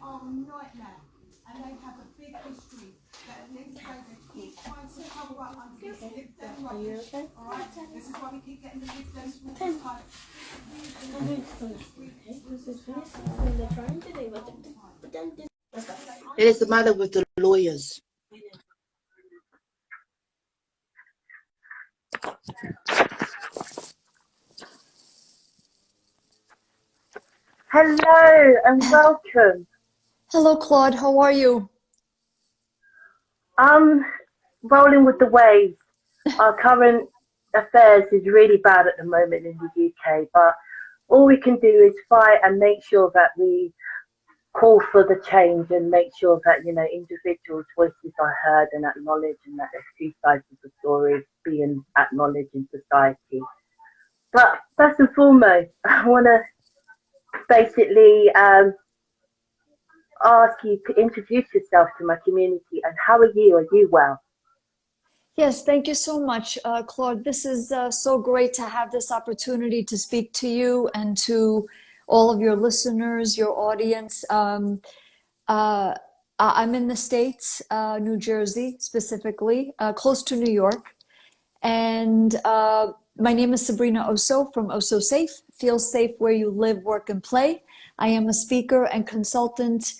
are a nightmare, and they have a big history. That these days they keep trying to cover up under this lift them rubbish. Alright? This is why we keep getting the lift them small type. It is the matter with the lawyers. Hello and welcome. Hello, Claude. How are you? Rolling with the waves. Our current affairs is really bad at the moment in the UK, but all we can do is fight and make sure that we call for the change and make sure that, you know, individuals' voices are heard and acknowledged and that there's two sides of the story being acknowledged in society. But first and foremost, I want to basically ask you to introduce yourself to my community. And how are you? Are you well? Yes, thank you so much, Claude. This is so great to have this opportunity to speak to you and to all of your listeners, your audience. I'm in the States, New Jersey specifically, close to New York. And my name is Sabrina Osso from Osso Safe. Feel safe where you live, work, and play. I am a speaker and consultant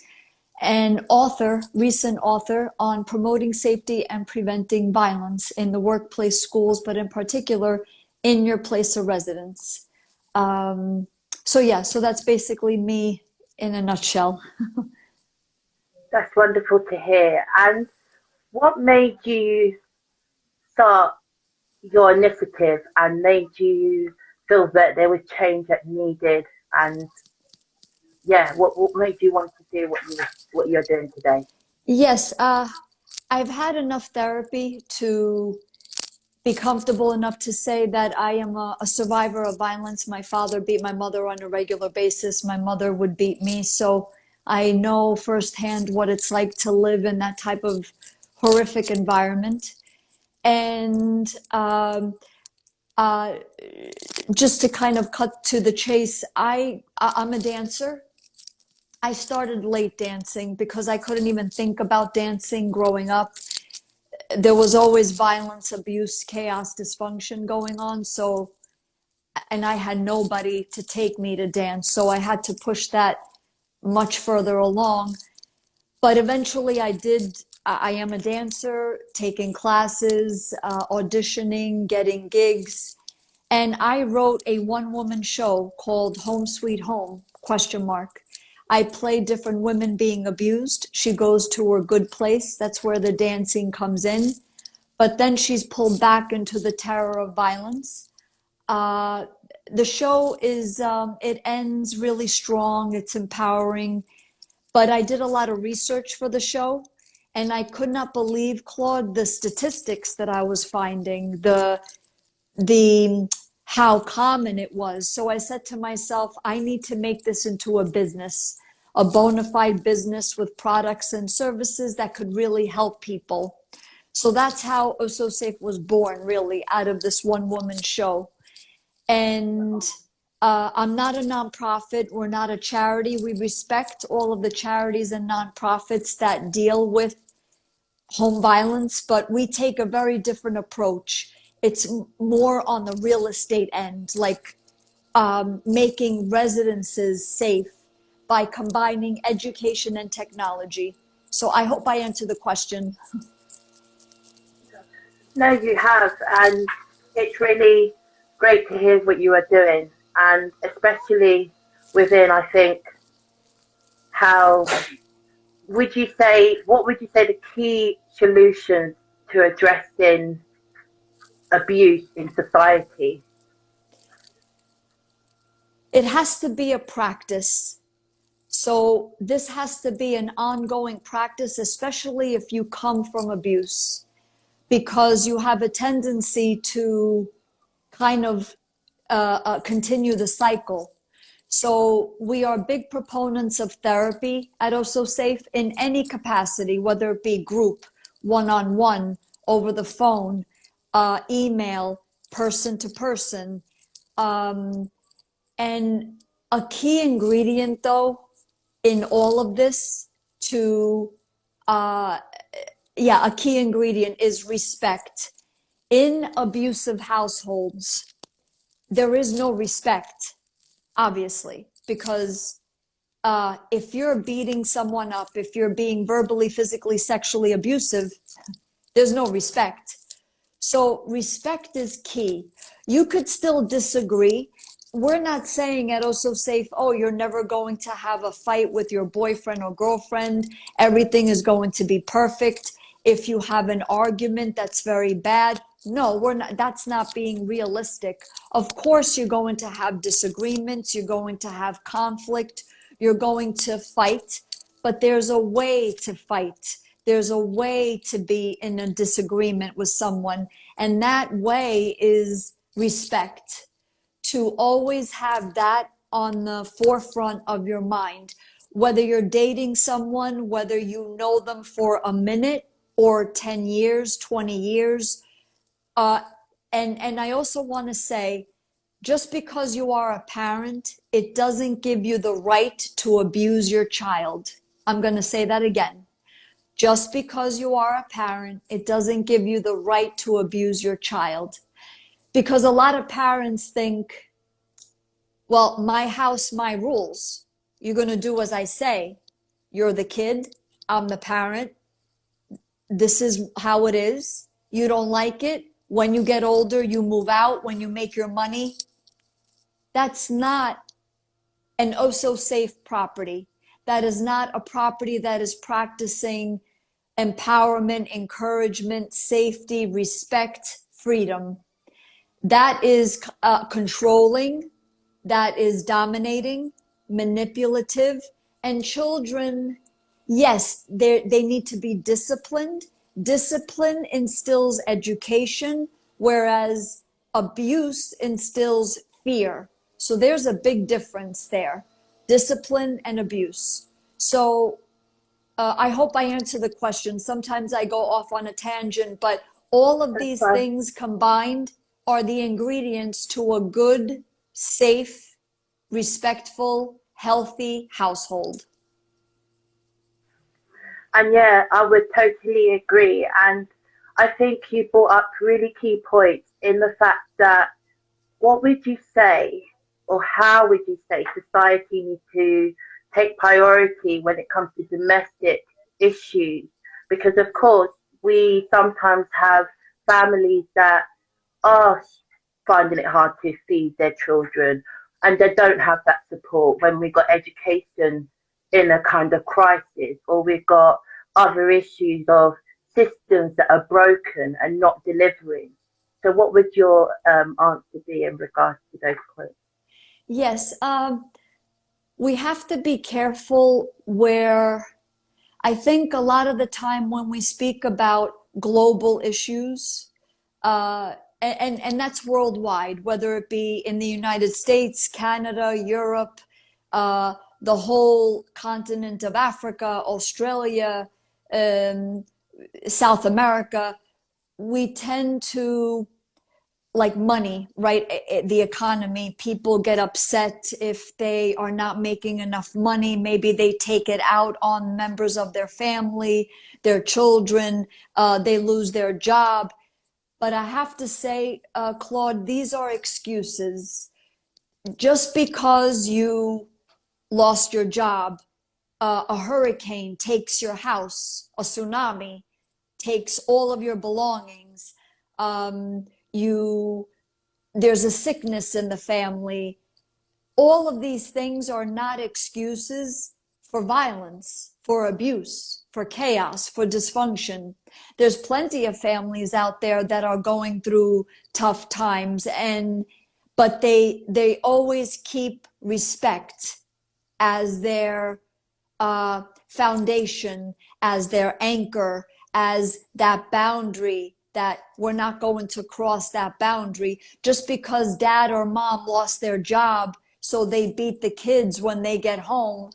and author, recent author on promoting safety and preventing violence in the workplace, schools, but in particular in your place of residence. So that's basically me in a nutshell. That's wonderful to hear. And what made you start your initiative and made you feel that there was change that needed? And yeah, what made you want to do what you're doing today? Yes, I've had enough therapy to be comfortable enough to say that I am a survivor of violence. My father beat my mother on a regular basis. My mother would beat me. So I know firsthand what it's like to live in that type of horrific environment. And just to kind of cut to the chase, I'm a dancer. I started late dancing because I couldn't even think about dancing growing up. There was always violence, abuse, chaos, dysfunction going on. So, and I had nobody to take me to dance. So I had to push that much further along. But eventually I am a dancer, taking classes, auditioning, getting gigs. And I wrote a one-woman show called Home Sweet Home, ? I play different women being abused. She goes to her good place. That's where the dancing comes in. But then she's pulled back into the terror of violence. The show is, it ends really strong. It's empowering. But I did a lot of research for the show. And I could not believe, Claude, the statistics that I was finding, the how common it was. So I said to myself, I need to make this into a business, a bona fide business with products and services that could really help people. So that's how Osso Safe was born, really, out of this one woman show. And I'm not a nonprofit. We're not a charity. We respect all of the charities and nonprofits that deal with home violence, but we take a very different approach. It's more on the real estate end, like making residences safe by combining education and technology. So I hope I answered the question. No, you have, and it's really great to hear what you are doing, and especially within, I think, how what would you say the key solutions to addressing abuse in society? It has to be a practice. So this has to be an ongoing practice, especially if you come from abuse, because you have a tendency to kind of continue the cycle. So we are big proponents of therapy at Osso Safe in any capacity, whether it be group, one-on-one, over the phone, email, person to person. And a key ingredient, though, in all of this to, yeah, a key ingredient is respect. In abusive households, there is no respect, obviously, because if you're beating someone up, if you're being verbally, physically, sexually abusive, there's no respect. So respect is key. You could still disagree. We're not saying at Also Safe, oh, you're never going to have a fight with your boyfriend or girlfriend. Everything is going to be perfect. If you have an argument that's very bad, no, we're not. That's not being realistic. Of course, you're going to have disagreements. You're going to have conflict. You're going to fight, but there's a way to fight. There's a way to be in a disagreement with someone, and that way is respect. To always have that on the forefront of your mind, whether you're dating someone, whether you know them for a minute or 10 years, 20 years. Uh, and I also want to say, just because you are a parent, it doesn't give you the right to abuse your child. I'm going to say that again. Just because you are a parent, it doesn't give you the right to abuse your child. Because a lot of parents think, well, my house, my rules. You're going to do as I say. You're the kid. I'm the parent. This is how it is. You don't like it. When you get older, you move out. When you make your money. That's not an oh so safe property. That is not a property that is practicing empowerment, encouragement, safety, respect, freedom. That is controlling, that is dominating, manipulative, and children, yes, they need to be disciplined. Discipline instills education, whereas abuse instills fear. So there's a big difference there, discipline and abuse. So I hope I answer the question. Sometimes I go off on a tangent, but all of these things combined are the ingredients to a good, safe, respectful, healthy household. And yeah, I would totally agree. And I think you brought up really key points in the fact that what would you say, or how would you say society needs to take priority when it comes to domestic issues? Because of course, we sometimes have families that are finding it hard to feed their children, and they don't have that support when we've got education in a kind of crisis, or we've got other issues of systems that are broken and not delivering. So what would your answer be in regards to those points? Yes, we have to be careful where I think a lot of the time when we speak about global issues, and that's worldwide, whether it be in the United States, Canada, Europe, the whole continent of Africa, Australia, um, South America, we tend to like money, right? The economy, people get upset if they are not making enough money. Maybe they take it out on members of their family, their children, they lose their job. But I have to say, Claude, these are excuses. Just because you lost your job, a hurricane takes your house, a tsunami takes all of your belongings, you there's a sickness in the family. All of these things are not excuses for violence, for abuse, for chaos, for dysfunction. There's plenty of families out there that are going through tough times, and but they always keep respect as their foundation, as their anchor, as that boundary that we're not going to cross that boundary just because dad or mom lost their job, so they beat the kids when they get home.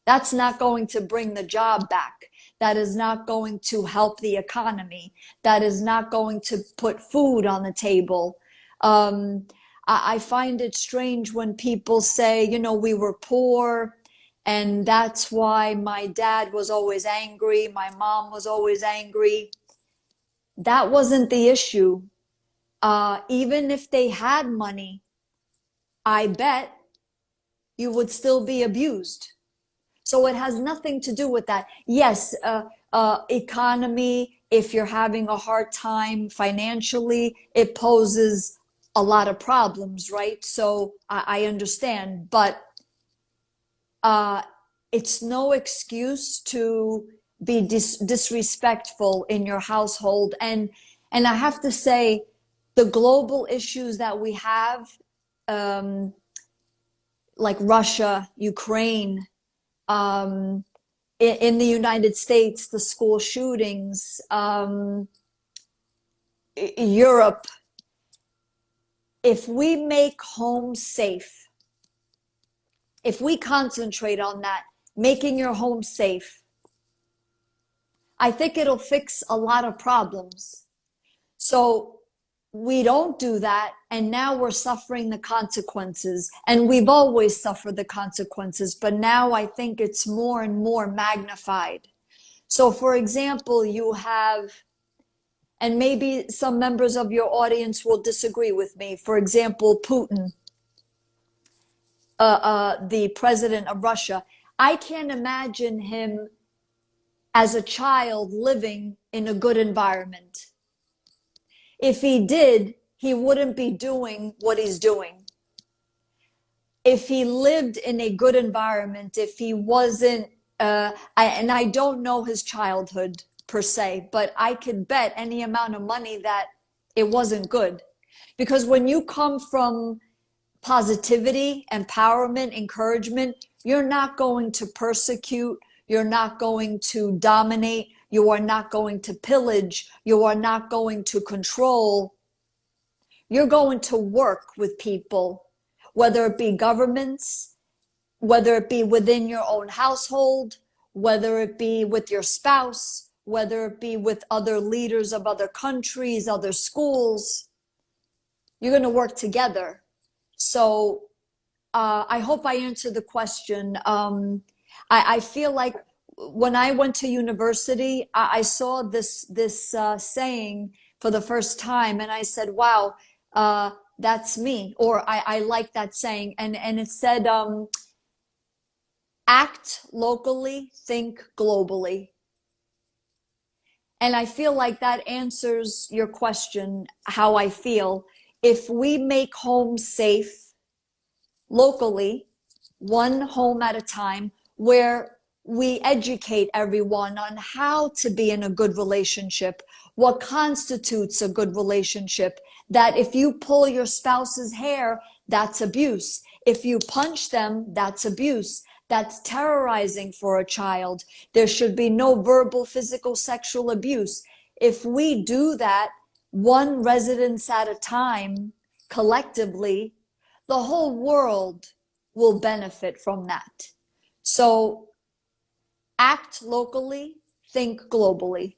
That's not going to bring the job back. That is not going to help the economy. That is not going to put food on the table. I find it strange when people say, you know, we were poor And that's why my dad was always angry. My mom was always angry. That wasn't the issue. Even if they had money, I bet you would still be abused. So it has nothing to do with that. Yes, economy, if you're having a hard time financially, it poses a lot of problems, right? So I understand, but uh, it's no excuse to be disrespectful in your household. And I have to say, the global issues that we have, um, like Russia, Ukraine, um, in the United States, the school shootings, Europe, if we make home safe, if we concentrate on that, making your home safe, I think it'll fix a lot of problems. So we don't do that, and now we're suffering the consequences. And we've always suffered the consequences, but now I think it's more and more magnified. So, for example, you have, and maybe some members of your audience will disagree with me. For example, Putin, the president of Russia. I can't imagine him as a child living in a good environment. If he did, he wouldn't be doing what he's doing. If he lived in a good environment, if he wasn't, and I don't know his childhood per se, but I could bet any amount of money that it wasn't good. Because when you come from positivity, empowerment, encouragement, you're not going to persecute, you're not going to dominate, you are not going to pillage, you are not going to control. You're going to work with people, whether it be governments, whether it be within your own household, whether it be with your spouse, whether it be with other leaders of other countries, other schools. You're going to work together. So I hope I answered the question. I feel like when I went to university, I saw this saying for the first time, and I said, "Wow, that's me," or I like that saying, and it said, "Act locally, think globally." And I feel like that answers your question, how I feel. If we make homes safe locally, one home at a time, where we educate everyone on how to be in a good relationship, what constitutes a good relationship, that if you pull your spouse's hair, that's abuse. If you punch them, that's abuse. That's terrorizing for a child. There should be no verbal, physical, sexual abuse. If we do that one residence at a time, collectively, the whole world will benefit from that. So act locally, think globally.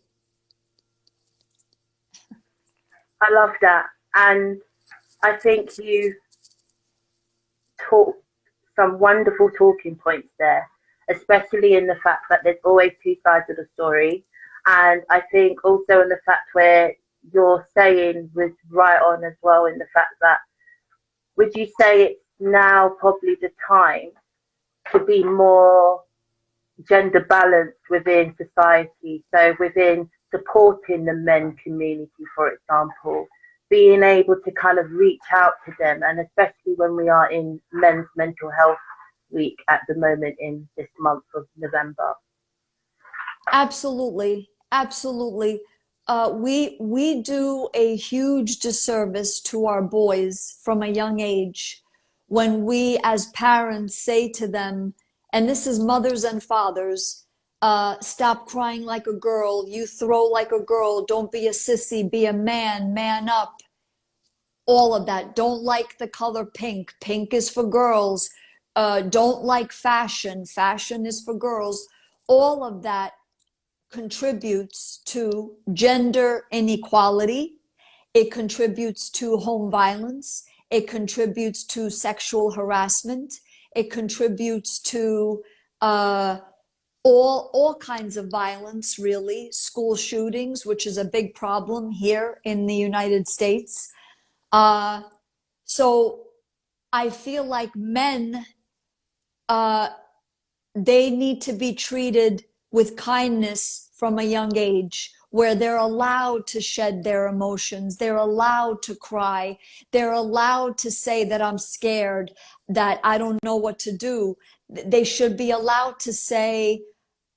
I love that. And I think you taught some wonderful talking points there, especially in the fact that there's always two sides of the story. And I think also in the fact where you're saying was right on as well, in the fact that, would you say it's now probably the time to be more gender balanced within society? So within supporting the men community, for example, being able to kind of reach out to them, and especially when we are in Men's Mental Health Week at the moment in this month of November. Absolutely, absolutely. We do a huge disservice to our boys from a young age when we as parents say to them, and this is mothers and fathers, stop crying like a girl, you throw like a girl, don't be a sissy, be a man, man up. All of that. Don't like the color pink. Pink is for girls. Don't like fashion. Fashion is for girls. All of that contributes to gender inequality. It contributes to home violence. It contributes to sexual harassment. It contributes to uh, all kinds of violence, really, school shootings, which is a big problem here in the United States. Uh, so I feel like men, uh, they need to be treated with kindness from a young age, where they're allowed to shed their emotions. They're allowed to cry. They're allowed to say that I'm scared, that I don't know what to do. They should be allowed to say,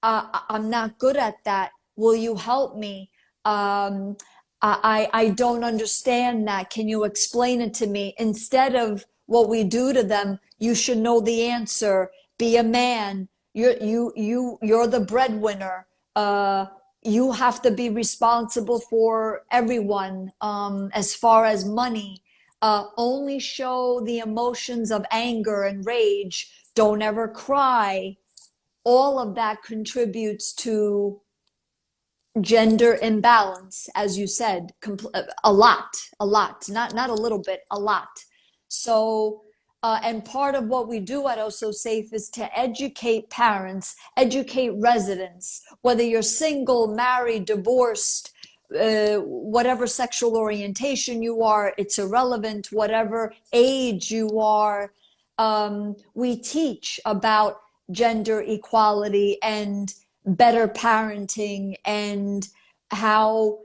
I'm not good at that. Will you help me? Um, I don't understand that. Can you explain it to me? Instead of what we do to them, you should know the answer. Be a man. You're the breadwinner. You have to be responsible for everyone, as far as money. Only show the emotions of anger and rage. Don't ever cry. All of that contributes to gender imbalance, as you said, a lot, not a little bit, a lot. So, and part of what we do at Oh So Safe is to educate parents, educate residents, whether you're single, married, divorced, whatever sexual orientation you are, it's irrelevant, whatever age you are. We teach about gender equality and better parenting, and how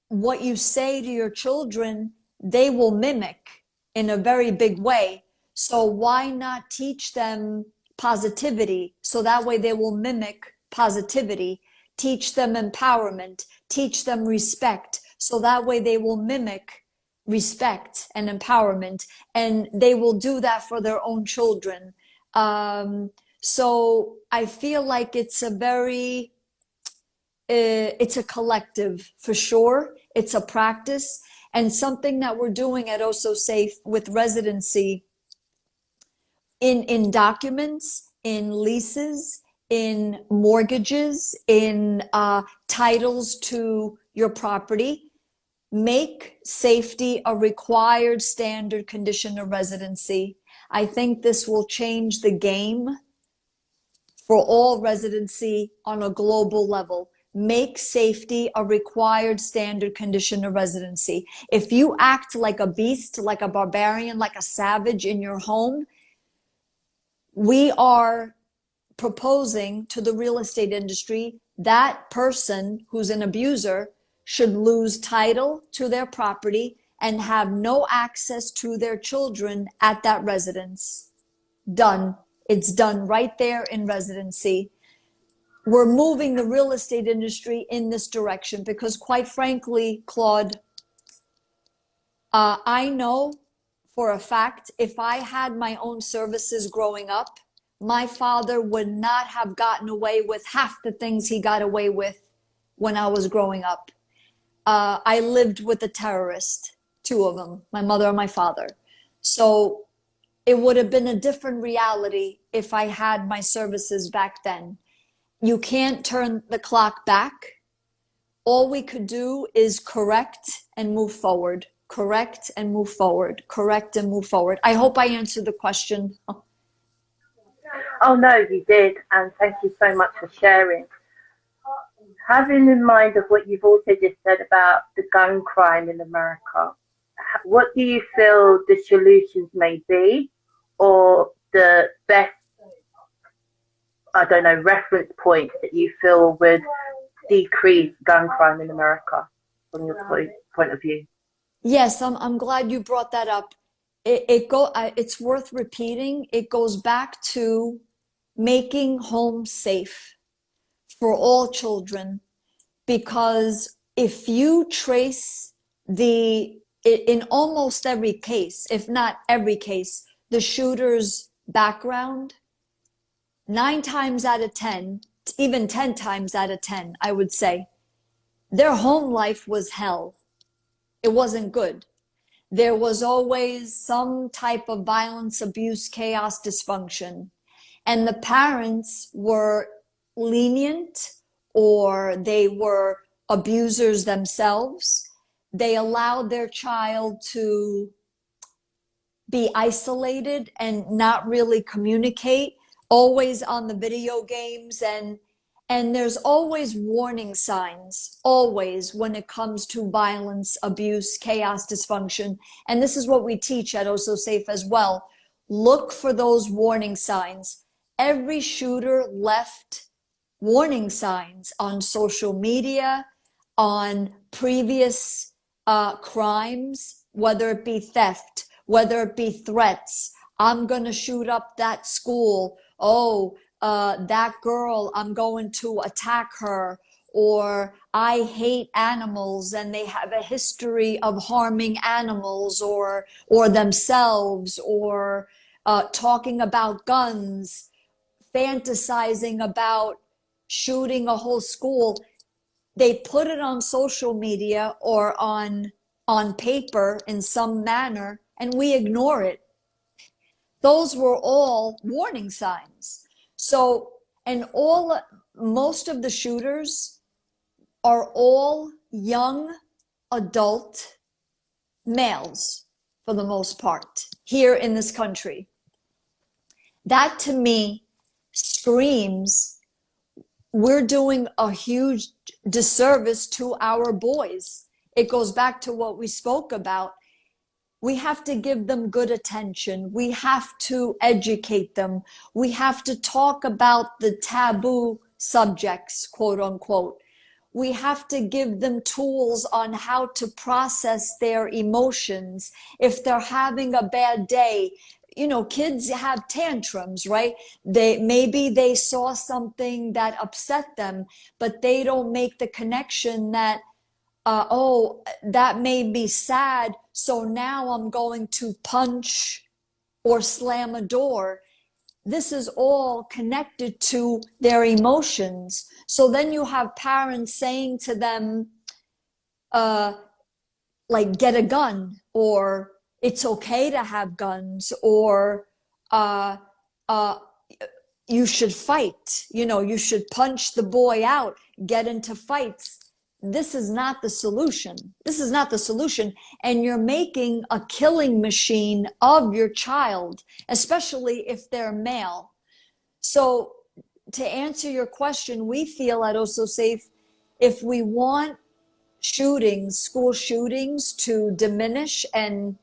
what you say to your children, they will mimic in a very big way. So why not teach them positivity? So that way they will mimic positivity. Teach them empowerment, teach them respect. So that way they will mimic respect and empowerment, and they will do that for their own children. So I feel like it's a very, it's a collective for sure. It's a practice and something that we're doing at Oh So Safe with residency in documents, in leases, in mortgages, in titles to your property. Make safety a required standard condition of residency. I think this will change the game for all residency on a global level. Make safety a required standard condition of residency. If you act like a beast, like a barbarian, like a savage in your home, we are proposing to the real estate industry that person who's an abuser should lose title to their property and have no access to their children at that residence. Done. It's done right there in residency. We're moving the real estate industry in this direction because, quite frankly, Claude, I know for a fact if I had my own services growing up, my father would not have gotten away with half the things he got away with when I was growing up. I lived with a terrorist, two of them, my mother and my father. So it would have been a different reality if I had my services back then. You can't turn the clock back. All we could do is correct and move forward, correct and move forward, correct and move forward. I hope I answered the question. Oh no, you did, and thank you so much for sharing. Having in mind of what you've also just said about the gun crime in America, what do you feel the solutions may be, or the best, I don't know, reference points that you feel would decrease gun crime in America from your point of view? Yes, I'm glad you brought that up. It's worth repeating. It goes back to making homes safe for all children, because if you trace in almost every case, if not every case, the shooter's background, 9 times out of 10, even 10 times out of 10, I would say, their home life was hell. It wasn't good. There was always some type of violence, abuse, chaos, dysfunction. And the parents were lenient, or they were abusers themselves. They allowed their child to be isolated and not really communicate always on the video games, and there's always warning signs, always, when it comes to violence, abuse, chaos, dysfunction. And this is what we teach at Oh So Safe as well. Look for those warning signs. Every shooter left warning signs on social media, on previous crimes, whether it be theft, whether it be threats. I'm going to shoot up that school. Oh, that girl, I'm going to attack her. Or I hate animals and they have a history of harming animals or themselves, or talking about guns, fantasizing about shooting a whole school. They put it on social media or on paper in some manner, and we ignore it. Those were all warning signs. So, and most of the shooters are all young adult males for the most part here in this country. That to me screams we're doing a huge disservice to our boys. It goes back to what we spoke about. We have to give them good attention. We have to educate them. We have to talk about the taboo subjects, quote unquote. We have to give them tools on how to process their emotions. If they're having a bad day, kids have tantrums, right? Maybe they saw something that upset them, but they don't make the connection that oh, that made me sad, so now I'm going to punch or slam a door. This is all connected to their emotions. So then you have parents saying to them, like, get a gun, or it's okay to have guns, or uh, uh, you should fight, you should punch the boy out, get into fights. This is not the solution. This is not the solution. And you're making a killing machine of your child, especially if they're male. So to answer your question, we feel at Oh So Safe, if we want school shootings to diminish and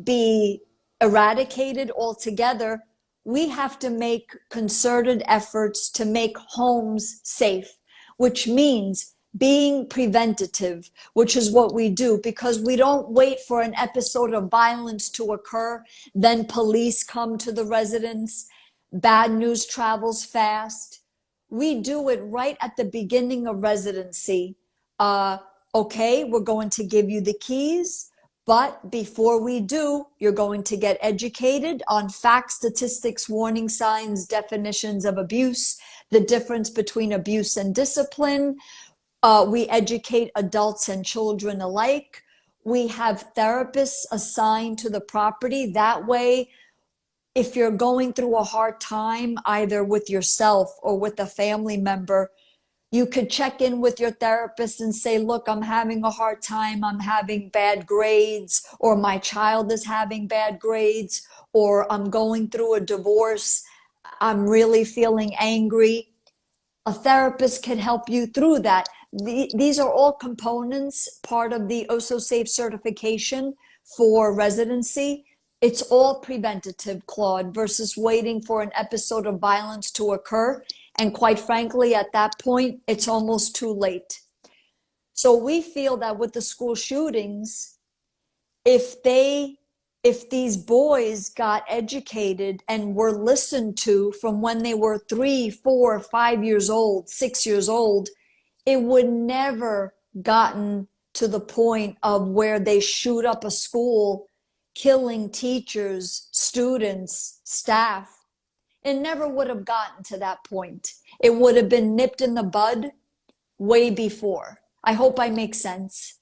be eradicated altogether, we have to make concerted efforts to make homes safe, which means being preventative, which is what we do, because we don't wait for an episode of violence to occur, then police come to the residence, bad news travels fast. We do it right at the beginning of residency. Okay, we're going to give you the keys, but before we do, you're going to get educated on facts, statistics, warning signs, definitions of abuse, the difference between abuse and discipline. We educate adults and children alike. We have therapists assigned to the property. That way, if you're going through a hard time, either with yourself or with a family member, you could check in with your therapist and say, look, I'm having a hard time. I'm having bad grades, or my child is having bad grades, or I'm going through a divorce. I'm really feeling angry. A therapist can help you through that. These are all components, part of the Oh So Safe certification for residency. It's all preventative, Claude, versus waiting for an episode of violence to occur. And quite frankly, at that point, it's almost too late. So we feel that with the school shootings, if these boys got educated and were listened to from when they were 3, 4, 5 years old, 6 years old, it would never gotten to the point of where they shoot up a school, killing teachers, students, staff. It never would have gotten to that point. It would have been nipped in the bud way before. I hope I make sense.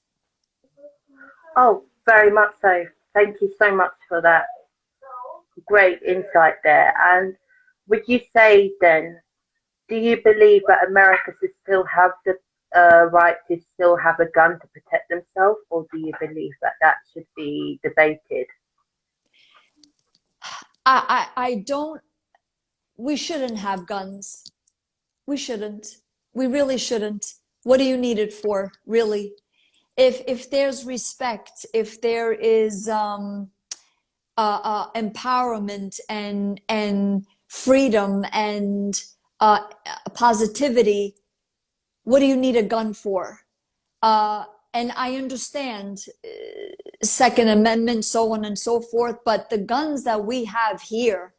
Oh, very much so. Thank you so much for that great insight there. And would you say then, do you believe that America should still have the right to still have a gun to protect themselves, or do you believe that that should be debated? I don't we shouldn't have guns. We shouldn't. We really shouldn't. What do you need it for, really? If there's respect, if there is empowerment and freedom and positivity, what do you need a gun for? And I understand Second Amendment, so on and so forth, but the guns that we have here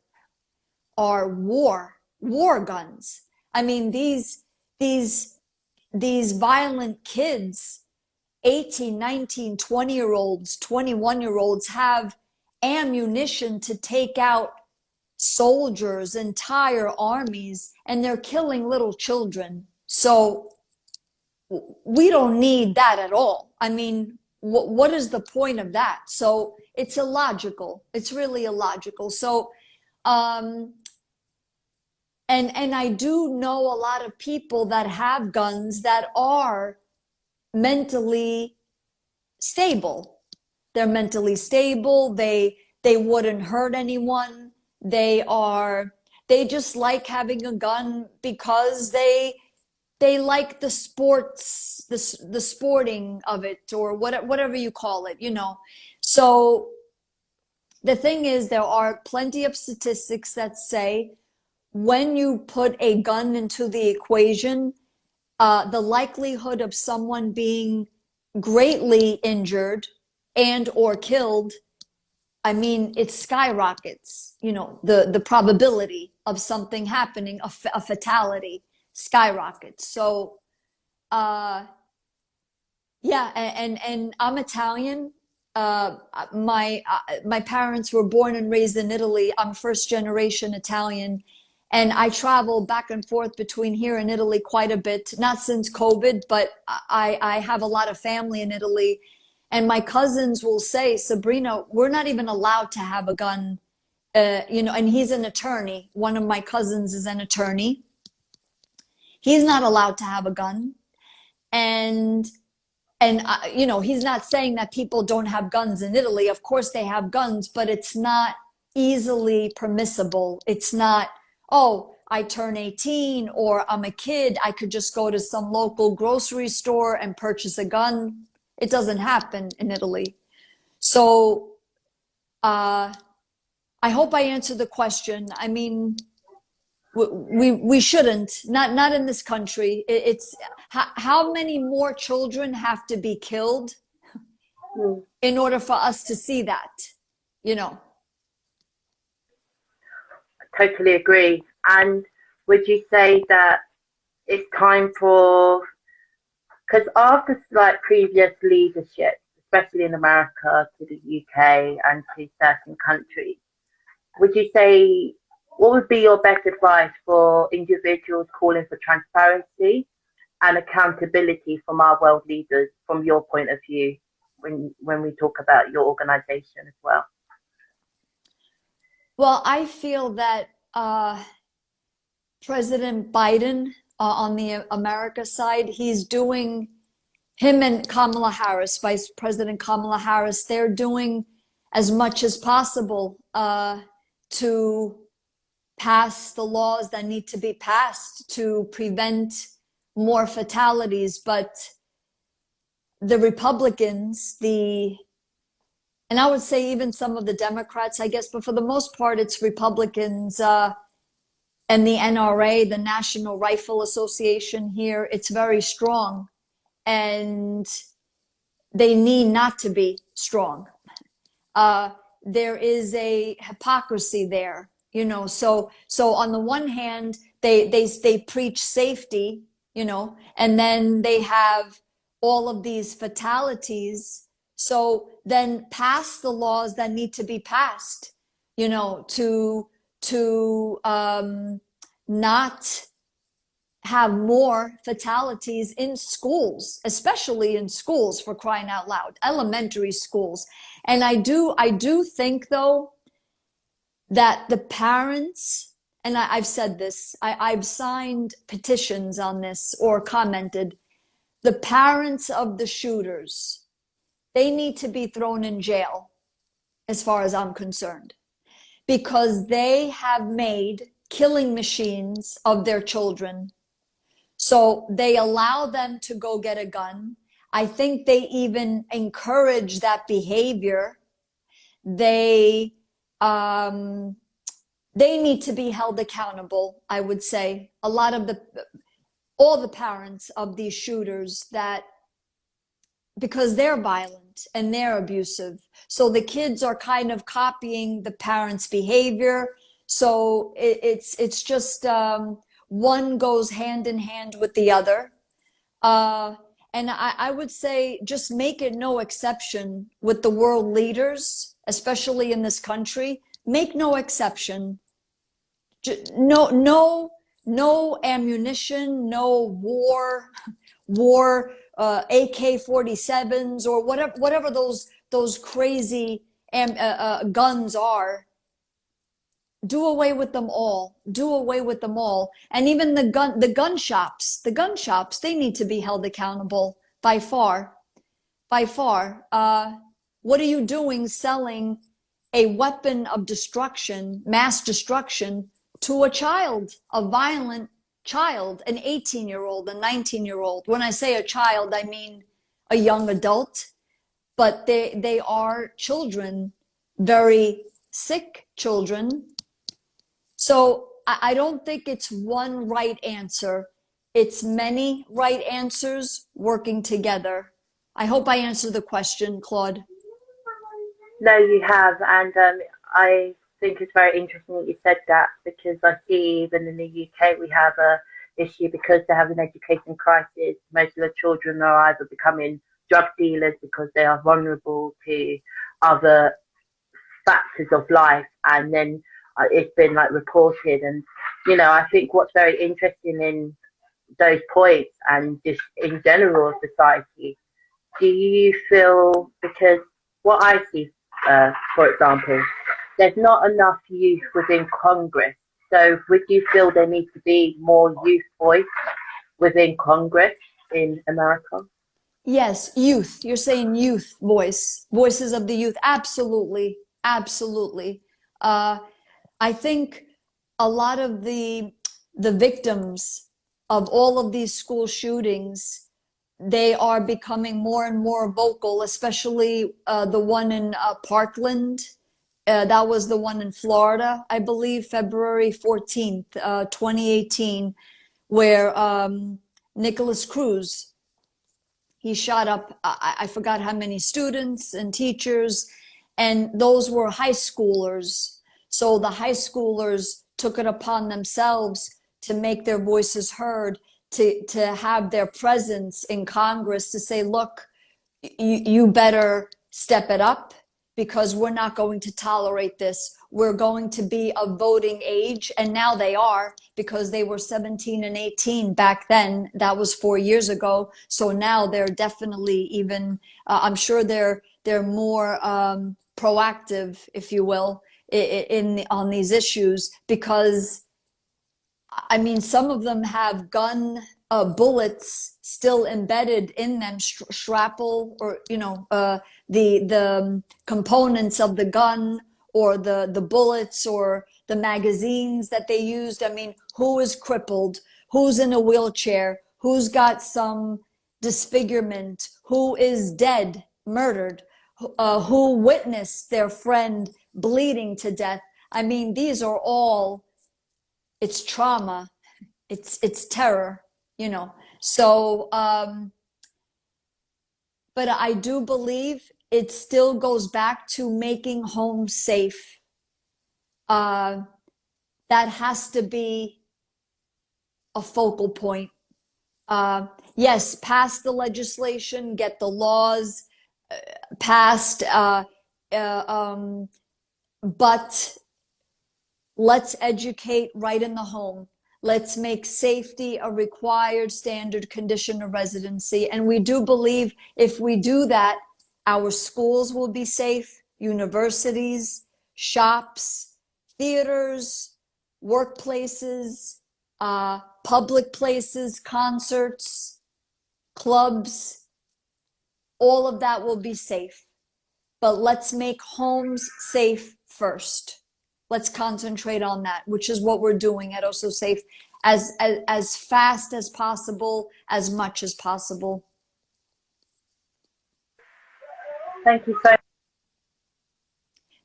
are war guns. I mean, these violent kids, 18, 19, 20-year-olds, 21-year-olds have ammunition to take out soldiers, entire armies, and they're killing little children. So we don't need that at all. I mean, what is the point of that? So it's illogical. It's really illogical. So, and I do know a lot of people that have guns that are mentally stable. They're mentally stable. They wouldn't hurt anyone. They just like having a gun because they like the sports, the sporting of it, or whatever you call it, you know. So the thing is, there are plenty of statistics that say when you put a gun into the equation, the likelihood of someone being greatly injured and or killed, I mean, it skyrockets. You know, the probability of something happening, a fatality, skyrockets. So, yeah, and I'm Italian. My parents were born and raised in Italy. I'm first generation Italian, and I travel back and forth between here and Italy quite a bit. Not since COVID, but I have a lot of family in Italy, and my cousins will say, Sabrina, we're not even allowed to have a gun. You know, and he's an attorney. One of my cousins is an attorney. He's not allowed to have a gun. And you know, he's not saying that people don't have guns in Italy. Of course they have guns, but it's not easily permissible. It's not, oh, I turn 18 or I'm a kid, I could just go to some local grocery store and purchase a gun. It doesn't happen in Italy. So I hope I answered the question. I mean, we shouldn't, not in this country. It's how many more children have to be killed in order for us to see that, you know? I totally agree. And would you say that it's time for, because after like previous leadership, especially in America, to the UK and to certain countries, would you say, what would be your best advice for individuals calling for transparency and accountability from our world leaders, from your point of view, when we talk about your organization as well? Well, I feel that President Biden, on the America side, him and Kamala Harris, Vice President Kamala Harris, they're doing as much as possible to pass the laws that need to be passed to prevent more fatalities. But the Republicans, and I would say even some of the Democrats, I guess, but for the most part, it's Republicans and the NRA, the National Rifle Association here. It's very strong, and they need not to be strong. There is a hypocrisy there, you know. So on the one hand, they preach safety, you know, and then they have all of these fatalities. So then pass the laws that need to be passed, you know, to not have more fatalities in schools, especially in schools, for crying out loud, elementary schools. And I do think, though, that the parents, and I've said this, I've signed petitions on this or commented, the parents of the shooters, they need to be thrown in jail, as far as I'm concerned, because they have made killing machines of their children. So they allow them to go get a gun. I think they even encourage that behavior. They need to be held accountable, I would say. All the parents of these shooters, that because they're violent and they're abusive. So the kids are kind of copying the parents' behavior. So it's just one goes hand in hand with the other. And I would say just make it no exception with the world leaders, especially in this country. Make no exception. No ammunition, no war AK-47s or whatever those crazy guns are. Do away with them all. Do away with them all. And even the gun shops, they need to be held accountable by far. By far. What are you doing selling a weapon of destruction, mass destruction, to a child, a violent child, an 18-year-old, a 19-year-old? When I say a child, I mean a young adult, but they are children, very sick children. So I don't think it's one right answer. It's many right answers working together. I hope I answered the question, Claude. No, you have, and I think it's very interesting that you said that, because I see even in the UK we have a issue because they have an education crisis. Most of the children are either becoming drug dealers because they are vulnerable to other factors of life, and then it's been like reported. And I think what's very interesting in those points and just in general society, do you feel, because what I see, for example, there's not enough youth within Congress. So would you feel there needs to be more youth voice within Congress in America? Yes, youth. You're saying youth voice, voices of the youth. Absolutely. Absolutely. I think a lot of the victims of all of these school shootings, they are becoming more and more vocal, especially the one in Parkland. That was the one in Florida, I believe, February 14th, 2018, where Nicholas Cruz, he shot up, I forgot how many students and teachers, and those were high schoolers. So the high schoolers took it upon themselves to make their voices heard, to have their presence in Congress, to say, look, you better step it up, because we're not going to tolerate this. We're going to be of voting age. And now they are, because they were 17 and 18 back then. That was 4 years ago. So now they're definitely even, I'm sure they're more proactive, if you will, on these issues, because I mean, some of them have gun bullets still embedded in them, shrapnel, or the components of the gun, or the bullets, or the magazines that they used. I mean, who is crippled? Who's in a wheelchair? Who's got some disfigurement? Who is dead, murdered? Who witnessed their friend bleeding to death? I mean, these are all, it's trauma, it's terror, So, but I do believe it still goes back to making homes safe. That has to be a focal point. Yes, pass the legislation, get the laws passed, but let's educate right in the home. Let's make safety a required standard condition of residency. And we do believe if we do that, our schools will be safe, universities, shops, theaters, workplaces, public places, concerts, clubs, all of that will be safe. But let's make homes safe first. let's concentrate on that, which is what we're doing at Also Safe, as fast as possible, as much as possible. Thank you so much.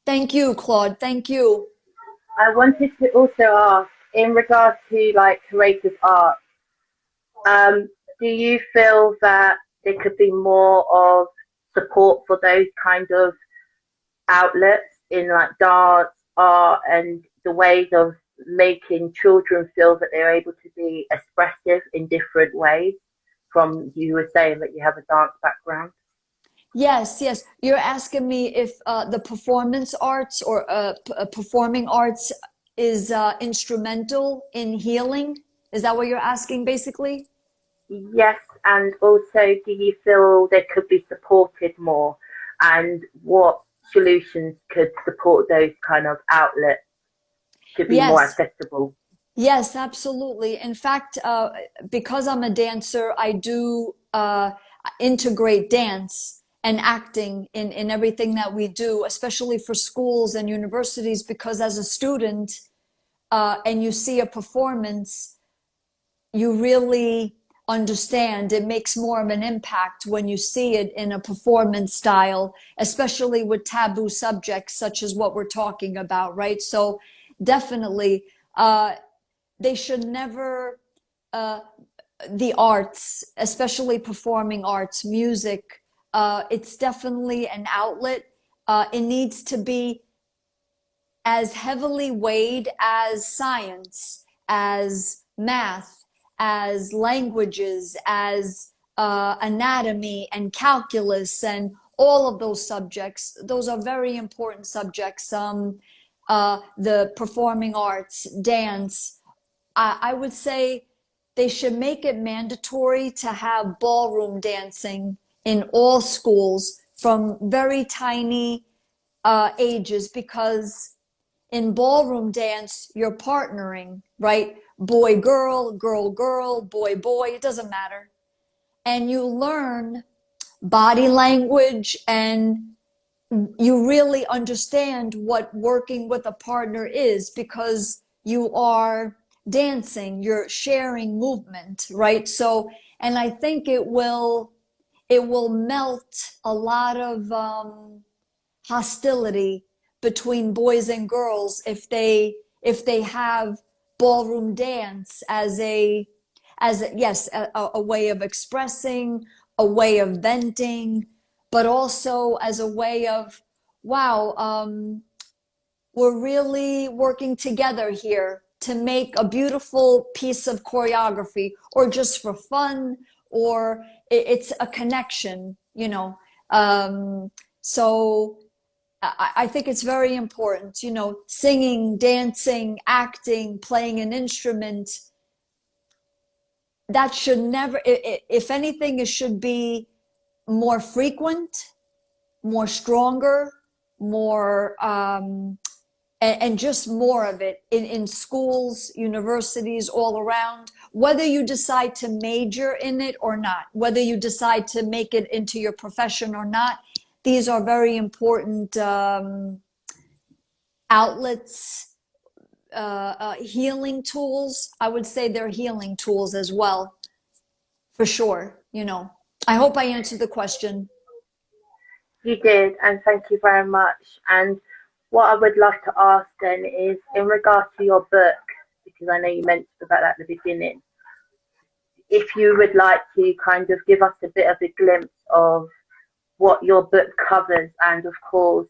Thank you, Claude. Thank you. I wanted to also ask, in regards to like creative art, do you feel that there could be more of support for those kind of outlets in like dance, art, and the ways of making children feel that they're able to be expressive in different ways? From you were saying that you have a dance background. Yes, yes. You're asking me if the performance arts or performing arts is instrumental in healing. Is that what you're asking, basically? Yes, and also, do you feel they could be supported more, and what solutions could support those kind of outlets to be more Yes, accessible? yes, absolutely. In fact, because I'm a dancer, I do integrate dance and acting in everything that we do, especially for schools and universities, because as a student, and you see a performance, you really understand. It makes more of an impact when you see it in a performance style, especially with taboo subjects such as what we're talking about, right? So definitely, they should never, uh, the arts, especially performing arts, music, it's definitely an outlet. It needs to be as heavily weighed as science, as math, as languages, as anatomy and calculus and all of those subjects. Those are very important subjects. The performing arts, dance. I would say they should make it mandatory to have ballroom dancing in all schools from very tiny ages, because in ballroom dance, you're partnering, right? Boy, girl, girl, girl, boy, boy, it doesn't matter. And you learn body language, and you really understand what working with a partner is, because you are dancing, you're sharing movement, right? So, and I think it will melt a lot of hostility between boys and girls if they have ballroom dance as a yes, a way of expressing, a way of venting, but also as a way of, wow, we're really working together here to make a beautiful piece of choreography, or just for fun, or it's a connection. So I think it's very important, singing, dancing, acting, playing an instrument. That should never, if anything, it should be more frequent, more stronger, more, and just more of it in schools, universities, all around, whether you decide to major in it or not, whether you decide to make it into your profession or not. These are very important outlets, healing tools. I would say they're healing tools as well, for sure. I hope I answered the question. You did, and thank you very much. And what I would like to ask then is, in regards to your book, because I know you mentioned about that at the beginning, if you would like to kind of give us a bit of a glimpse of what your book covers, and of course,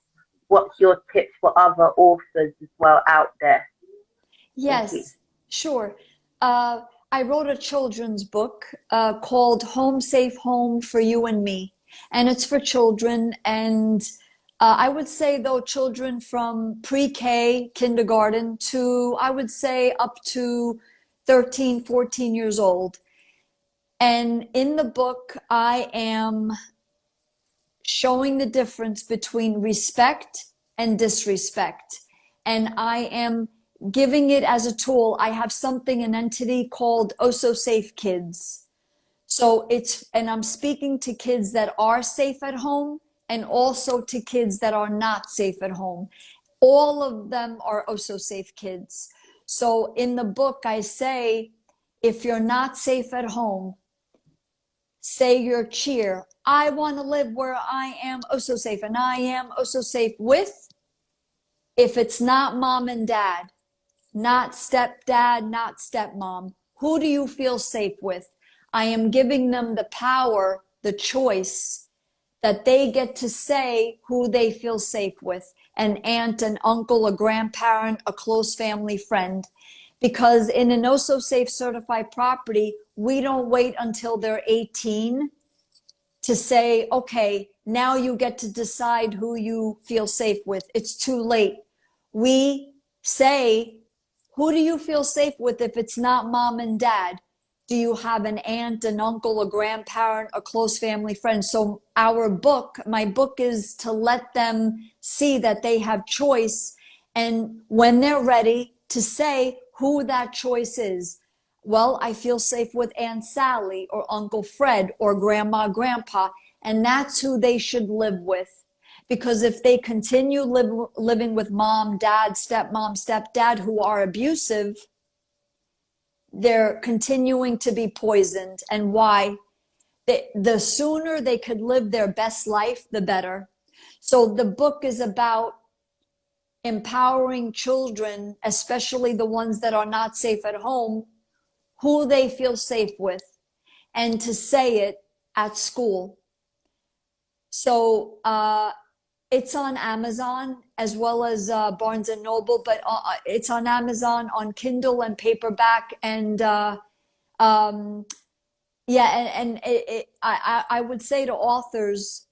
what's your tips for other authors as well out there. Thank you. Yes, sure. Uh, I wrote a children's book called Home Safe Home for You and Me, and it's for children. And I would say, though, children from pre-K, kindergarten, to, I would say, up to 13, 14 years old. And in the book, I am showing the difference between respect and disrespect. And I am giving it as a tool. I have something, an entity called Osso Safe Kids. So and I'm speaking to kids that are safe at home, and also to kids that are not safe at home. all of them are also safe kids. So in the book, I say, if you're not safe at home, say your cheer. I want to live where I am also safe, and I am also safe with, if it's not mom and dad, not stepdad, not stepmom, who do you feel safe with? I am giving them the power, the choice, that they get to say who they feel safe with, an aunt, an uncle, a grandparent, a close family friend. Because in an also safe certified property, we don't wait until they're 18 to say, okay, now you get to decide who you feel safe with. It's too late. We say, who do you feel safe with if it's not mom and dad? Do you have an aunt, an uncle, a grandparent, a close family friend? So my book is to let them see that they have choice. And when they're ready to say who that choice is, well, I feel safe with Aunt Sally or Uncle Fred or Grandma, Grandpa, and that's who they should live with. Because if they continue living with mom, dad, stepmom, stepdad who are abusive, they're continuing to be poisoned. And why? The sooner they could live their best life, the better. So the book is about empowering children, especially the ones that are not safe at home, who they feel safe with, and to say it at school. So it's on Amazon as well as Barnes and Noble, but it's on Amazon on Kindle and paperback. And I would say to authors,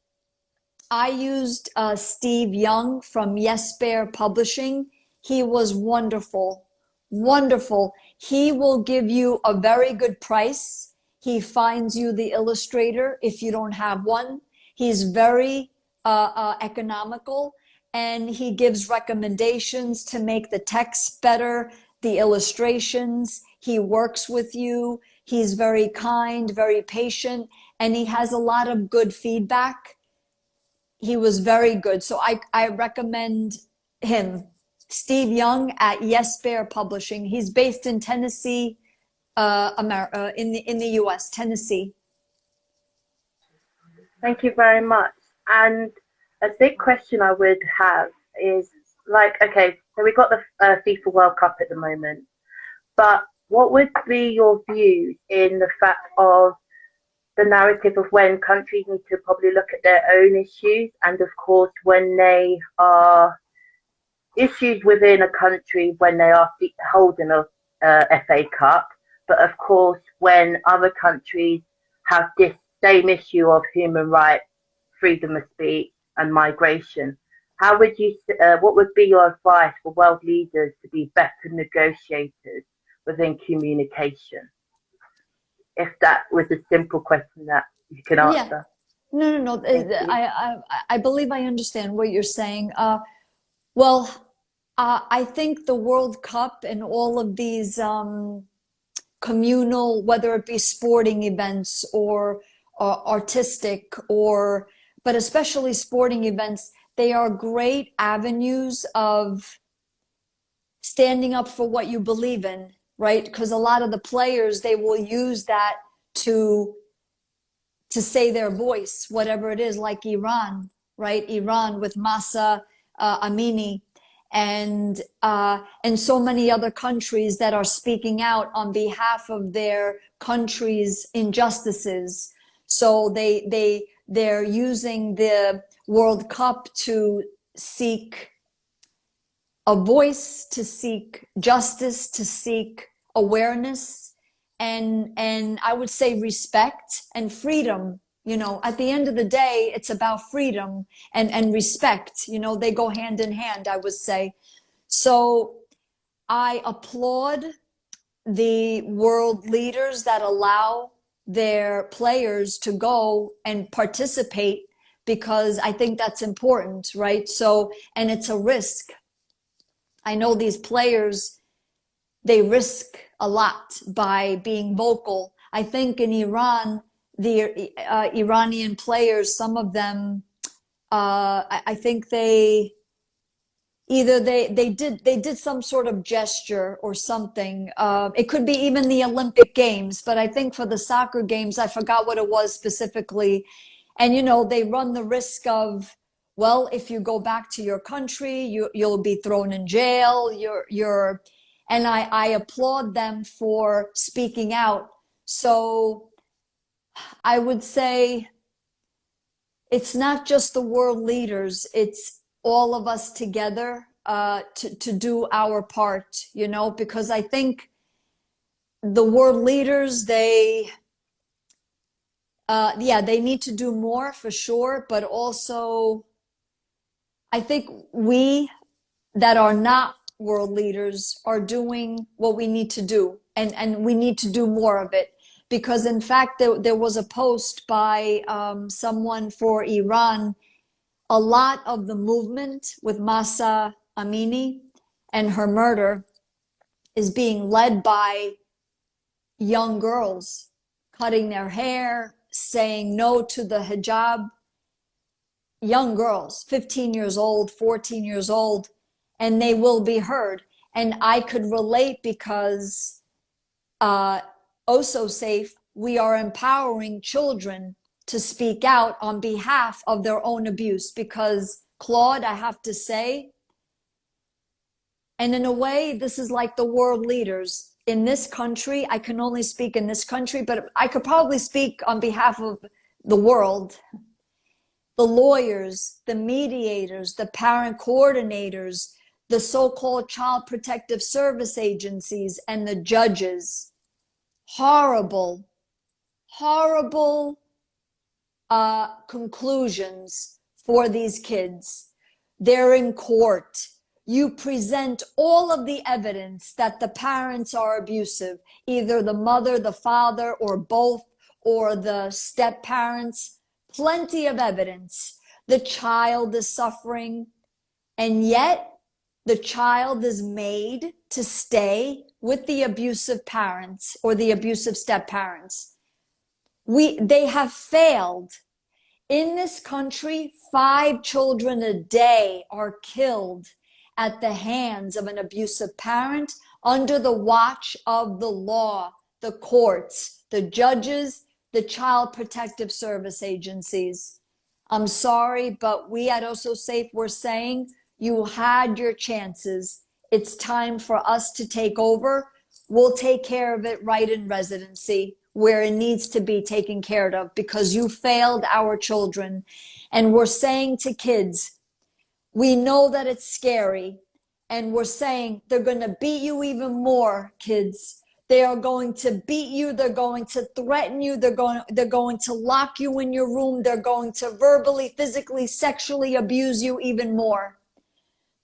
I used Steve Young from Yes Bear Publishing. He was wonderful, wonderful. He will give you a very good price. He finds you the illustrator if you don't have one. He's very economical, and he gives recommendations to make the text better, the illustrations. He works with you. He's very kind, very patient, and he has a lot of good feedback. He was very good. So I recommend him, Steve Young at Yes Bear Publishing. He's based in Tennessee, America, in the US, Tennessee. Thank you very much. And a big question I would have is like, okay, so we got the FIFA World Cup at the moment, but what would be your views in the fact of the narrative of when countries need to probably look at their own issues, and of course when they are issues within a country when they are holding a FA Cup, but of course when other countries have this same issue of human rights, freedom of speech and migration. How would you, what would be your advice for world leaders to be better negotiators within communication? If that was a simple question that you can answer. No. I believe I understand what you're saying. I think the World Cup and all of these communal, whether it be sporting events or artistic, but especially sporting events, they are great avenues of standing up for what you believe in, right? Because a lot of the players, they will use that to say their voice, whatever it is, like Iran, right? Iran with Masa Amini, and so many other countries that are speaking out on behalf of their country's injustices. So they're using the World Cup to seek a voice, to seek justice, to seek awareness, and I would say respect and freedom. You know, at the end of the day, it's about freedom and respect. You know, they go hand in hand, I would say. So I applaud the world leaders that allow their players to go and participate, because I think that's important, right? So, and it's a risk. I know these players, they risk a lot by being vocal. I think in Iran, the Iranian players, some of them, I think they, either they did some sort of gesture or something. It could be even the Olympic Games, but I think for the soccer games, I forgot what it was specifically. And you know, they run the risk of, well, if you go back to your country, you'll be thrown in jail. And I applaud them for speaking out. So I would say it's not just the world leaders, it's all of us together to do our part, you know, because I think the world leaders, they need to do more for sure, but also I think we that are not world leaders are doing what we need to do, and we need to do more of it. Because in fact, there was a post by someone for Iran. A lot of the movement with Masa Amini and her murder is being led by young girls cutting their hair, saying no to the hijab. Young girls, 15 years old, 14 years old, and they will be heard. And I could relate because Safe, we are empowering children to speak out on behalf of their own abuse. Because Claude, I have to say, and in a way, this is like the world leaders in this country. I can only speak in this country, but I could probably speak on behalf of the world. The lawyers, the mediators, the parent coordinators, the so-called child protective service agencies, and the judges. Horrible, horrible conclusions for these kids. They're in court. You present all of the evidence that the parents are abusive, either the mother, the father, or both, or the step parents. Plenty of evidence. The child is suffering, and yet the child is made to stay with the abusive parents or the abusive step parents. They have failed. In this country, 5 children a day are killed at the hands of an abusive parent under the watch of the law, the courts, the judges, the child protective service agencies. I'm sorry, but we at Osso Safe were saying you had your chances. It's time for us to take over. We'll take care of it right in residency where it needs to be taken care of, because you failed our children. And we're saying to kids, we know that it's scary, and we're saying they're going to beat you even more, kids. They are going to beat you. They're going to threaten you. They're going to lock you in your room. They're going to verbally, physically, sexually abuse you even more.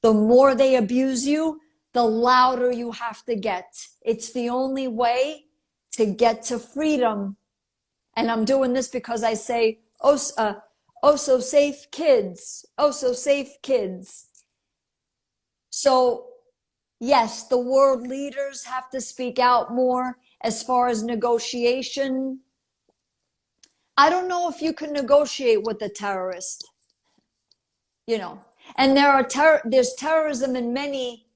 The more they abuse you, the louder you have to get. It's the only way to get to freedom. And I'm doing this because I say, oh so safe kids, oh so safe kids. So yes, the world leaders have to speak out more as far as negotiation. I don't know if you can negotiate with a terrorist, you know, and there's terrorism in many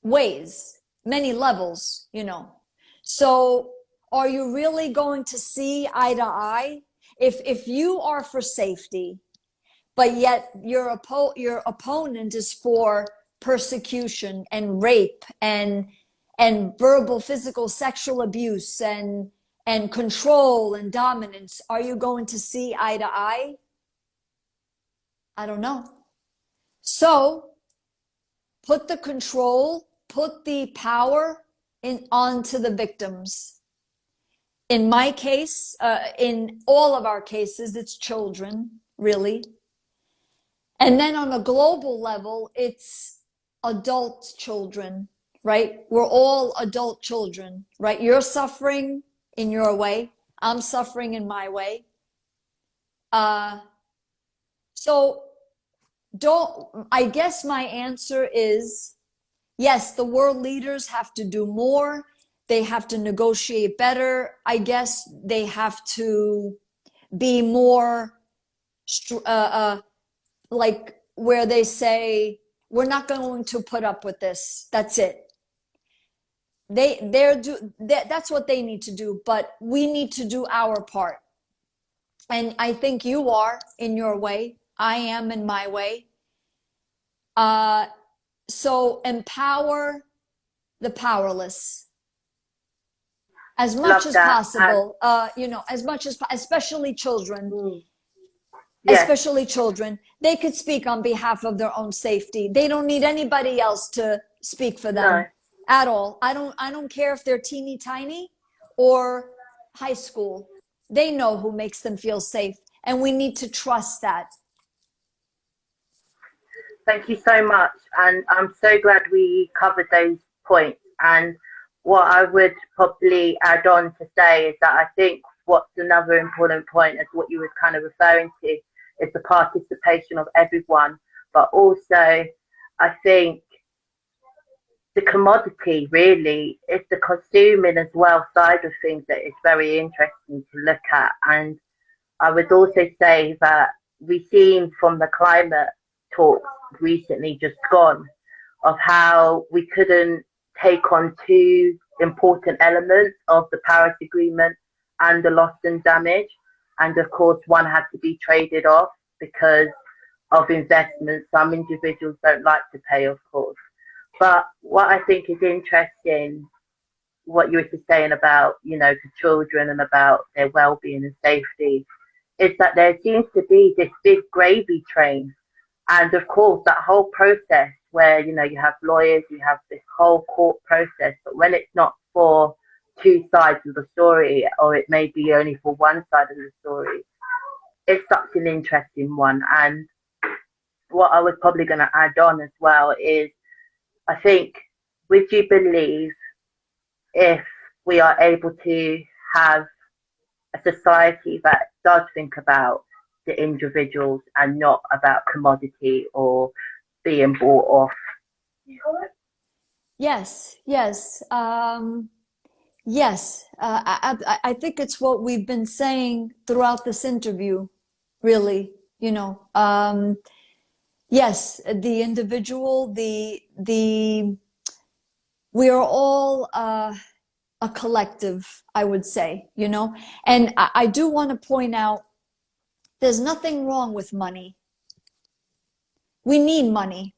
ways, many levels, you know. So are you really going to see eye to eye? If you are for safety, but yet your opponent is for persecution and rape and verbal, physical, sexual abuse and control and dominance, are you going to see eye to eye? I don't know. So put the control, put the power onto the victims. In my case, in all of our cases, it's children, really. And then on a global level, it's adult children, right? We're all adult children, right? You're suffering in your way. I'm suffering in my way. So I guess my answer is, yes, the world leaders have to do more. They have to negotiate better. I guess they have to be more, like where they say, We're not going to put up with this. That's it. That's what they need to do, but we need to do our part. And I think you are in your way. I am in my way. So empower the powerless as much Love as that. possible. As much as, especially children. Yes. Especially children, they could speak on behalf of their own safety. They don't need anybody else to speak for them. No. At all. I don't care if they're teeny tiny or high school. They know who makes them feel safe, and we need to trust that. Thank you so much, and I'm so glad we covered those points. And what I would probably add on to say is that I think what's another important point is what you were kind of referring to is the participation of everyone, but also I think the commodity really is the consuming as well side of things that is very interesting to look at. And I would also say that we've seen from the climate talks recently just gone of how we couldn't take on two important elements of the Paris Agreement and the loss and damage. And of course, one had to be traded off because of investments. Some individuals don't like to pay, of course. But what I think is interesting, what you were just saying about, the children and about their well-being and safety, is that there seems to be this big gravy train. And of course, that whole process where, you have lawyers, you have this whole court process, but when it's not for two sides of the story, or it may be only for one side of the story, it's such an interesting one. And what I was probably going to add on as well is, I think, would you believe if we are able to have a society that does think about the individuals and not about commodity or being bought off? Yes, yes, yes. I think it's what we've been saying throughout this interview, really. Yes, the individual, we are all a collective, I would say, and I do want to point out there's nothing wrong with money. We need money.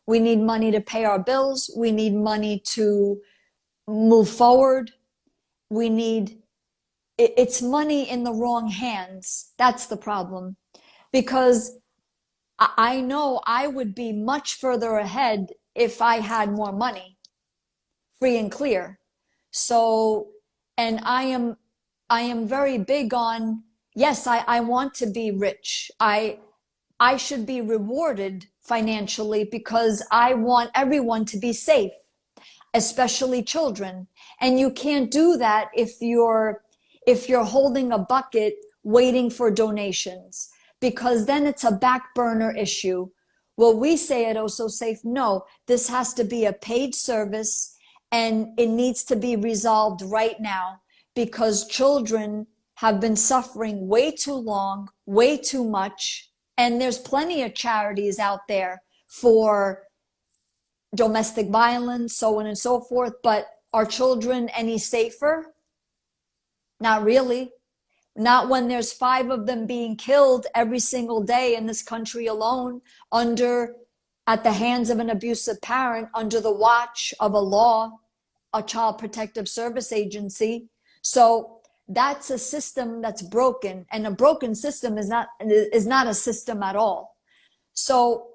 We need money to pay our bills. We need money to move forward. It's money in the wrong hands. That's the problem. Because I know I would be much further ahead if I had more money, free and clear. So, and I am very big on, yes, I want to be rich. I should be rewarded financially because I want everyone to be safe, especially children. And you can't do that if you're holding a bucket waiting for donations, because then it's a back burner issue. Well, we say at Osso Safe, no, this has to be a paid service and it needs to be resolved right now, because children have been suffering way too long, way too much. And there's plenty of charities out there for domestic violence, so on and so forth. But are children any safer? Not really. Not when there's 5 of them being killed every single day in this country alone, at the hands of an abusive parent, under the watch of a law, a child protective service agency. So that's a system that's broken, and a broken system is not a system at all. So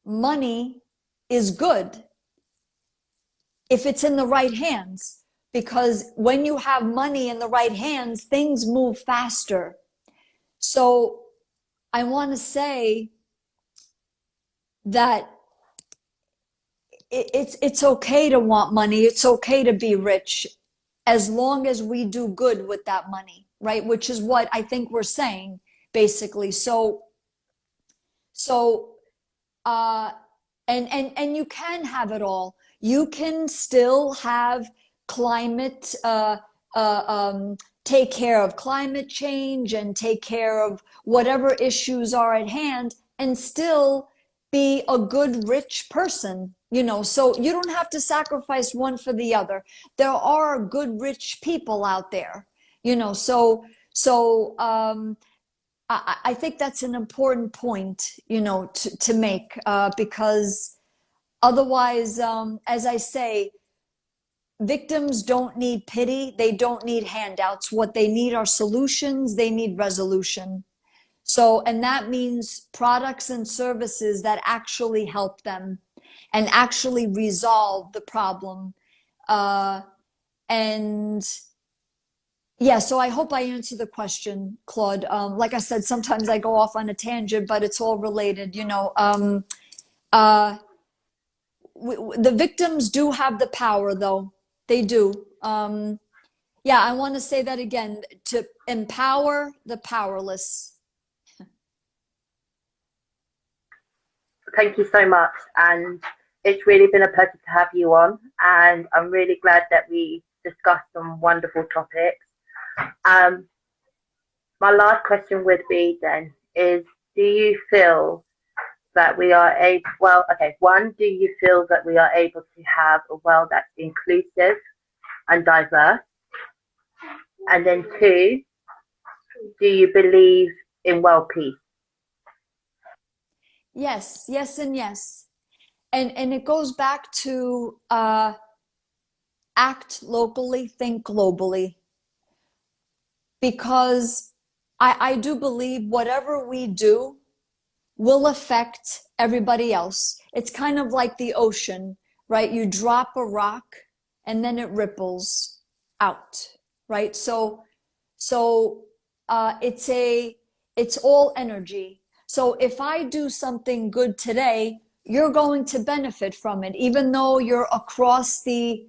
money is good if it's in the right hands, because when you have money in the right hands, things move faster. So I want to say that it's okay to want money. It's okay to be rich, as long as we do good with that money, right? Which is what I think we're saying, basically. And you can have it all. You can still have climate, take care of climate change and take care of whatever issues are at hand, and still be a good, rich person, you know, so you don't have to sacrifice one for the other. There are good, rich people out there, you know, I think that's an important point, you know, to make, because otherwise, as I say, victims don't need pity. They don't need handouts. What they need are solutions. They need resolution. So, and that means products and services that actually help them and actually resolve the problem. And yeah, so I hope I answered the question, Claude. Like I said, sometimes I go off on a tangent, but it's all related, you know. Uh, the victims do have the power, though. They do. Yeah, I want to say that again, to empower the powerless. Thank you so much. And it's really been a pleasure to have you on. And I'm really glad that we discussed some wonderful topics. My last question would be then is, do you feel that we are able, well, okay, one, do you feel that we are able to have a world that's inclusive and diverse? And then two, do you believe in world peace? Yes, yes, and yes. And it goes back to act locally, think globally. Because I do believe whatever we do will affect everybody else. It's kind of like the ocean, right? You drop a rock and then it ripples out, right? It's all energy. So if I do something good today, you're going to benefit from it, even though you're across the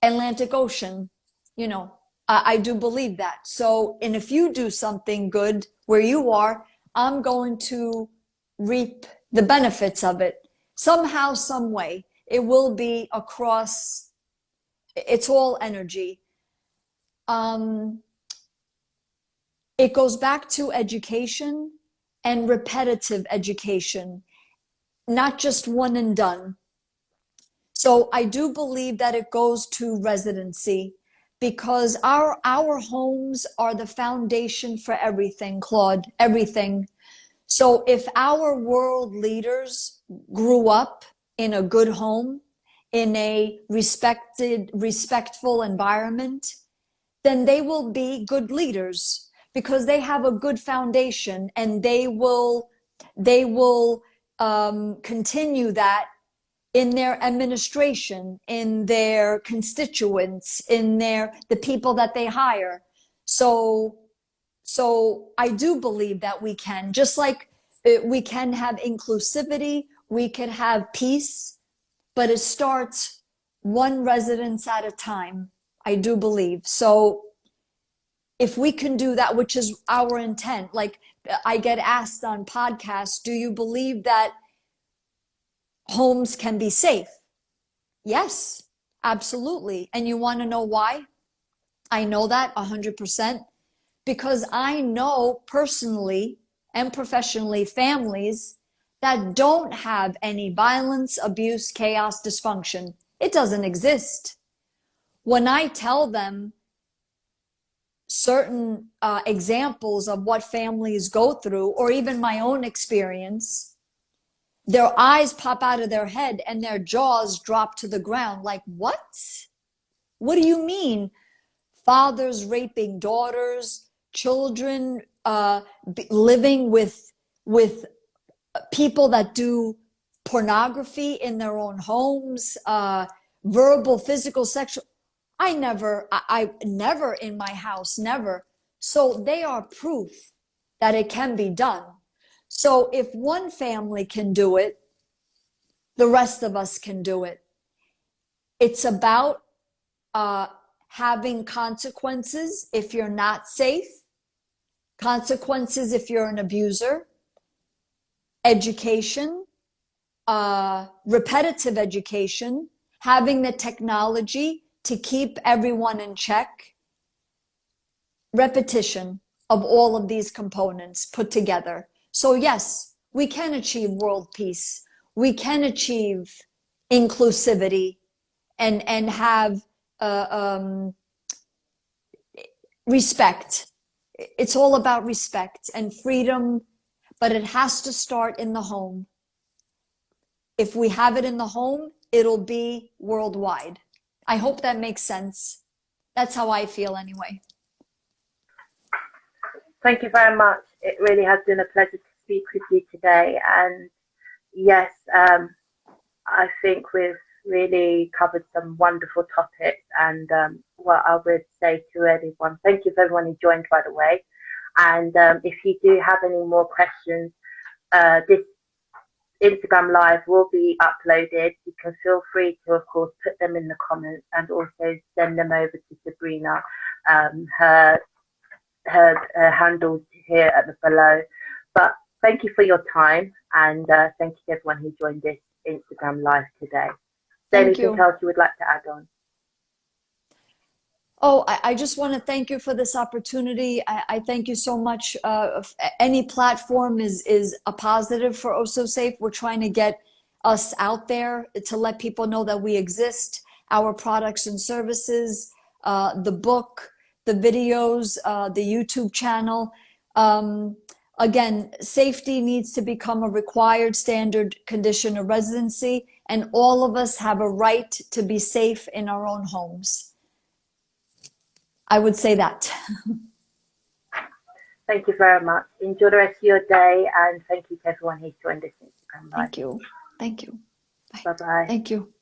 Atlantic Ocean, you know. I do believe that. So, and if you do something good where you are, I'm going to reap the benefits of it somehow, some way. It will be across, it's all energy. It goes back to education and repetitive education, not just one and done. So I do believe that it goes to residency, because our homes are the foundation for everything, Claude, everything. So if our world leaders grew up in a good home, in a respectful environment, then they will be good leaders because they have a good foundation, and they will continue that in their administration, in their constituents, in the people that they hire. So I do believe that we can, just like we can have inclusivity, we can have peace, but it starts one residence at a time. I do believe. So if we can do that, which is our intent, like I get asked on podcasts, do you believe that homes can be safe? Yes, absolutely. And you want to know why? I know that 100%, because I know personally and professionally families that don't have any violence, abuse, chaos, dysfunction. It doesn't exist. When I tell them certain examples of what families go through, or even my own experience, their eyes pop out of their head and their jaws drop to the ground. Like, what? What do you mean? Fathers raping daughters, children living with people that do pornography in their own homes, verbal, physical, sexual. I never in my house, never. So they are proof that it can be done. So if one family can do it, the rest of us can do it. It's about having consequences if you're not safe, consequences if you're an abuser, education, repetitive education, having the technology to keep everyone in check, repetition of all of these components put together. So yes, we can achieve world peace. we can achieve inclusivity and have respect. It's all about respect and freedom, but it has to start in the home. If we have it in the home, it'll be worldwide. I hope that makes sense. That's how I feel anyway. Thank you very much. It really has been a pleasure to speak with you today. And yes, I think we've really covered some wonderful topics. And what I would say to everyone, thank you for everyone who joined, by the way. And if you do have any more questions, this Instagram Live will be uploaded. You can feel free to, of course, put them in the comments and also send them over to Sabrina. Her handles here at the below. But thank you for your time, and thank you to everyone who joined this Instagram Live today. Is there anything else you would like to add on? Oh, I just want to thank you for this opportunity. I thank you so much. Any platform is a positive for Osso Safe. We're trying to get us out there to let people know that we exist, our products and services, the book, the videos, the YouTube channel. Again, safety needs to become a required standard condition of residency, and all of us have a right to be safe in our own homes. I would say that. Thank you very much. Enjoy the rest of your day, and thank you to everyone who's joined this Instagram Live. Thank you. Thank you. Bye-bye. Thank you.